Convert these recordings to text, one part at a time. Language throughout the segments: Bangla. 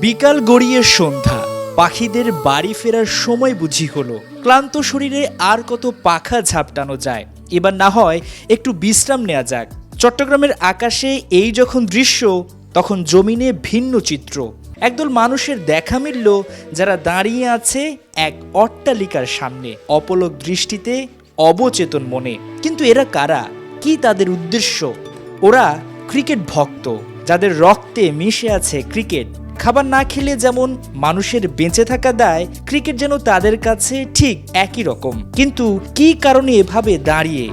বিকাল গড়িয়ে সন্ধ্যা, পাখিদের বাড়ি ফেরার সময় বুঝি হলো। ক্লান্ত শরীরে আর কত পাখা ঝাপটানো যায়, এবার না হয় একটু বিশ্রাম নেওয়া যাক। চট্টগ্রামের আকাশে এই যখন দৃশ্য, তখন জমিনে ভিন্ন চিত্র। একদল মানুষের দেখা মিলল যারা দাঁড়িয়ে আছে এক অট্টালিকার সামনে, অপলক দৃষ্টিতে, অবচেতন মনে। কিন্তু এরা কারা? কি তাদের উদ্দেশ্য? ওরা ক্রিকেট ভক্ত, যাদের রক্তে মিশে আছে ক্রিকেট। খাবার না খেলে যেমন মানুষের বেঁচে থাকা দায়, ক্রিকেট যেন তাদের কাছে ঠিক একই রকম। কিন্তু কি কারণে এভাবে দাঁড়িয়ে?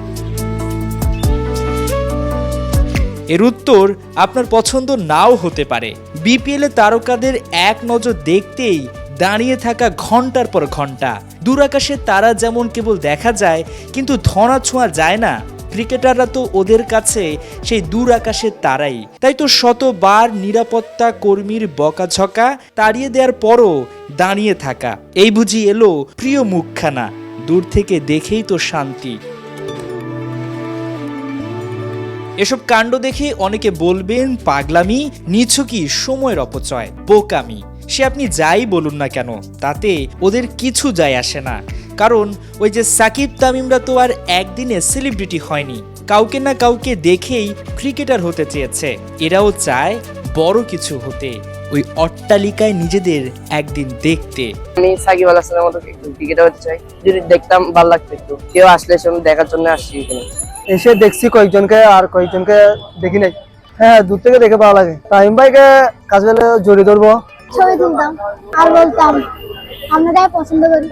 এর উত্তর আপনার পছন্দ নাও হতে পারে। বিপিএলে তারকাদের এক নজর দেখতেই দাঁড়িয়ে থাকা ঘন্টার পর ঘন্টা। দূর আকাশে তারা যেমন কেবল দেখা যায়, কিন্তু ধরা ছোঁয়া যায় না। ক্রিকেটাররা তো ওদের কাছে সেই দূর আকাশের তারাই। তাই তো শতবার নিরাপত্তা কর্মীর বকাঝকা তাড়িয়ে দেওয়ার পরও দাঁড়িয়ে থাকা। এই বুঝি এলো প্রিয় মুখখানা, দূর থেকে দেখেই তো শান্তি। এসব কাণ্ড দেখে অনেকে বলবেন পাগলামি, নিছকই সময়ের অপচয়, বোকামি। সে আপনি যাই বলুন না কেন, তাতে ওদের কিছু যায় আসে না। কারণ ওই যে সাকিব তামিমরা তো আর একদিনে সেলিব্রিটি হয়নি, কাউকে না কাউকে দেখেই ক্রিকেটার হতে চেয়েছে। এরাও চায় বড় কিছু হতে, ওই অট্টালিকায় নিজেদের একদিন দেখতে। আমি সাকিব আল হাসানের মতো ক্রিকেটার হতে চাই। যদি দেখতাম ভালো লাগতো, একটু কেউ আসলে দেখার জন্য আসছি এখানে। এসে দেখছি কয়েকজনকে, আর কয়েকজনকে দেখি নাই। হ্যাঁ, দূর থেকে দেখে ভালো লাগে। তামিম ভাইকে কাজ পেলে জড়িয়ে ধরবো, ছবি তুলতাম আর বলতাম আমরা তাই পছন্দ করি।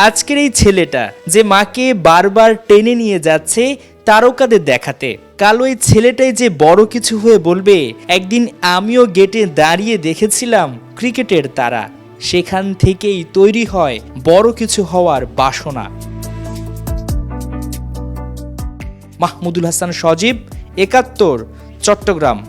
আজকের এই ছেলেটা যে মাকে বারবার টেনে নিয়ে যাচ্ছে তারকাদের দেখাতে, কাল ওই ছেলেটাই যে বড় কিছু হয়ে বলবে একদিন আমিও গেটে দাঁড়িয়ে দেখেছিলাম ক্রিকেটের তারা। সেখান থেকেই তৈরি হয় বড় কিছু হওয়ার বাসনা। মাহমুদুল হাসান সজীব, ৭১, চট্টগ্রাম।